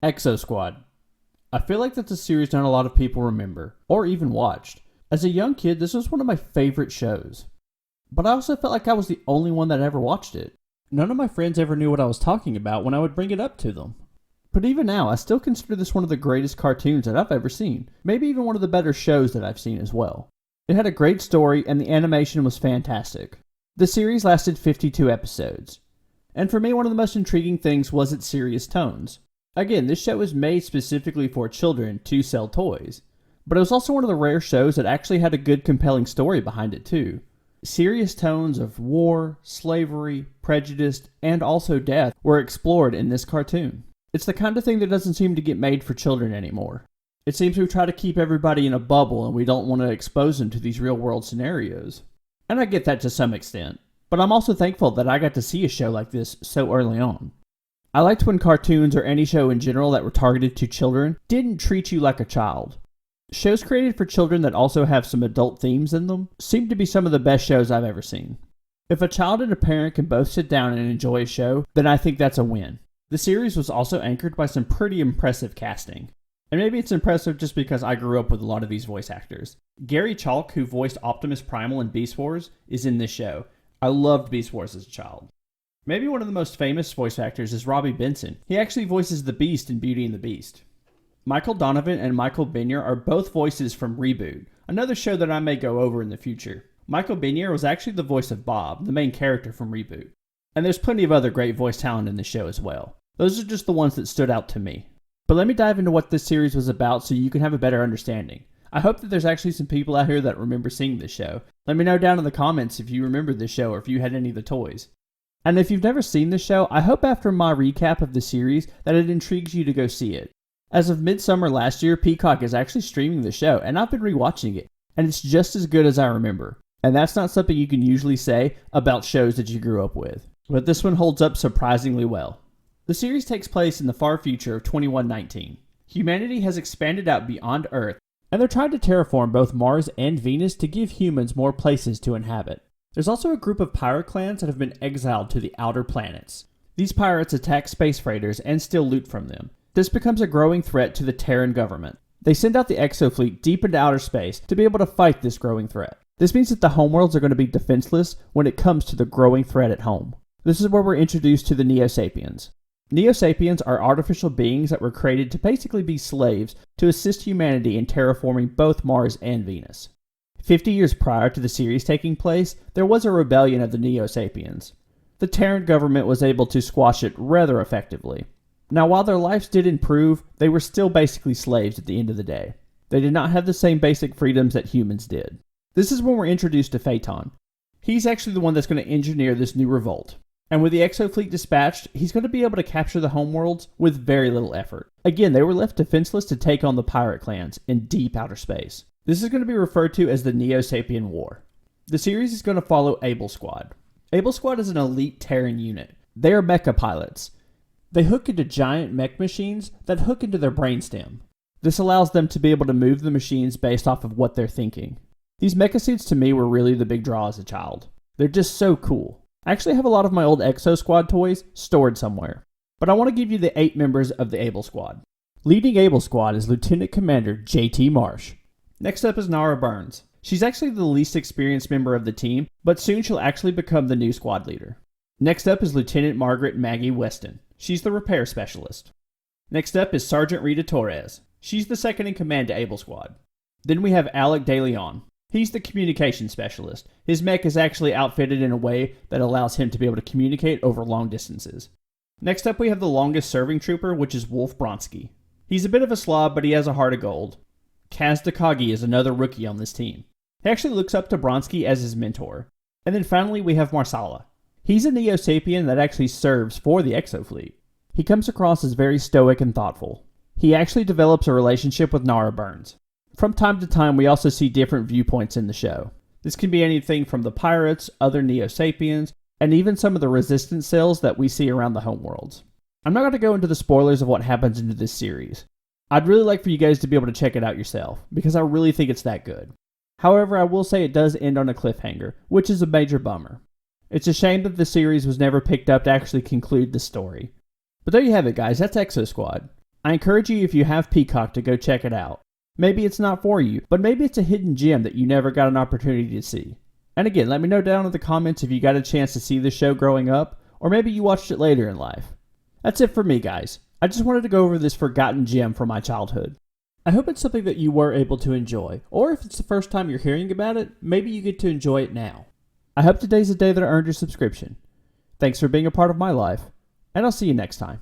ExoSquad. I feel like that's a series not a lot of people remember, or even watched. As a young kid, this was one of my favorite shows. But I also felt like I was the only one that ever watched it. None of my friends ever knew what I was talking about when I would bring it up to them. But even now, I still consider this one of the greatest cartoons that I've ever seen. Maybe even one of the better shows that I've seen as well. It had a great story and the animation was fantastic. The series lasted 52 episodes. And for me, one of the most intriguing things was its serious tones. Again, this show was made specifically for children to sell toys. But it was also one of the rare shows that actually had a good compelling story behind it too. Serious tones of war, slavery, prejudice, and also death were explored in this cartoon. It's the kind of thing that doesn't seem to get made for children anymore. It seems we try to keep everybody in a bubble and we don't want to expose them to these real world scenarios. And I get that to some extent. But I'm also thankful that I got to see a show like this so early on. I liked when cartoons or any show in general that were targeted to children didn't treat you like a child. Shows created for children that also have some adult themes in them seem to be some of the best shows I've ever seen. If a child and a parent can both sit down and enjoy a show, then I think that's a win. The series was also anchored by some pretty impressive casting. And maybe it's impressive just because I grew up with a lot of these voice actors. Gary Chalk, who voiced Optimus Primal in Beast Wars, is in this show. I loved Beast Wars as a child. Maybe one of the most famous voice actors is Robbie Benson. He actually voices the Beast in Beauty and the Beast. Michael Donovan and Michael Benier are both voices from Reboot, another show that I may go over in the future. Michael Benier was actually the voice of Bob, the main character from Reboot. And there's plenty of other great voice talent in the show as well. Those are just the ones that stood out to me. But let me dive into what this series was about so you can have a better understanding. I hope that there's actually some people out here that remember seeing this show. Let me know down in the comments if you remember this show or if you had any of the toys. And if you've never seen this show, I hope after my recap of the series that it intrigues you to go see it. As of midsummer last year, Peacock is actually streaming the show, and I've been rewatching it, and it's just as good as I remember. And that's not something you can usually say about shows that you grew up with. But this one holds up surprisingly well. The series takes place in the far future of 2119. Humanity has expanded out beyond Earth, and they're trying to terraform both Mars and Venus to give humans more places to inhabit. There's also a group of pirate clans that have been exiled to the outer planets. These pirates attack space freighters and steal loot from them. This becomes a growing threat to the Terran government. They send out the Exo fleet deep into outer space to be able to fight this growing threat. This means that the homeworlds are going to be defenseless when it comes to the growing threat at home. This is where we're introduced to the Neo-Sapiens. Neo-Sapiens are artificial beings that were created to basically be slaves to assist humanity in terraforming both Mars and Venus. 50 years prior to the series taking place, there was a rebellion of the Neo-Sapiens. The Terran government was able to squash it rather effectively. Now, while their lives did improve, they were still basically slaves at the end of the day. They did not have the same basic freedoms that humans did. This is when we're introduced to Phaeton. He's actually the one that's going to engineer this new revolt. And with the Exo fleet dispatched, he's going to be able to capture the homeworlds with very little effort. Again, they were left defenseless to take on the pirate clans in deep outer space. This is going to be referred to as the Neo-Sapien War. The series is going to follow ExoSquad. ExoSquad is an elite Terran unit. They are mecha pilots. They hook into giant mech machines that hook into their brainstem. This allows them to be able to move the machines based off of what they're thinking. These mecha suits to me were really the big draw as a child. They're just so cool. I actually have a lot of my old ExoSquad toys stored somewhere. But I want to give you the 8 members of the ExoSquad. Leading ExoSquad is Lieutenant Commander J.T. Marsh. Next up is Nara Burns. She's actually the least experienced member of the team, but soon she'll actually become the new squad leader. Next up is Lieutenant Margaret Maggie Weston. She's the repair specialist. Next up is Sergeant Rita Torres. She's the second in command to ExoSquad. Then we have Alec De Leon. He's the communication specialist. His mech is actually outfitted in a way that allows him to be able to communicate over long distances. Next up we have the longest serving trooper, which is Wolf Bronsky. He's a bit of a slob, but he has a heart of gold. Kaz Takagi is another rookie on this team. He actually looks up to Bronsky as his mentor. And then finally we have Marsala. He's a Neo-Sapien that actually serves for the Exo fleet. He comes across as very stoic and thoughtful. He actually develops a relationship with Nara Burns. From time to time, we also see different viewpoints in the show. This can be anything from the pirates, other Neo-Sapiens, and even some of the resistance cells that we see around the homeworlds. I'm not going to go into the spoilers of what happens into this series. I'd really like for you guys to be able to check it out yourself, because I really think it's that good. However, I will say it does end on a cliffhanger, which is a major bummer. It's a shame that the series was never picked up to actually conclude the story. But there you have it, guys. That's ExoSquad. I encourage you, if you have Peacock, to go check it out. Maybe it's not for you, but maybe it's a hidden gem that you never got an opportunity to see. And again, let me know down in the comments if you got a chance to see this show growing up, or maybe you watched it later in life. That's it for me, guys. I just wanted to go over this forgotten gem from my childhood. I hope it's something that you were able to enjoy, or if it's the first time you're hearing about it, maybe you get to enjoy it now. I hope today's the day that I earned your subscription. Thanks for being a part of my life, and I'll see you next time.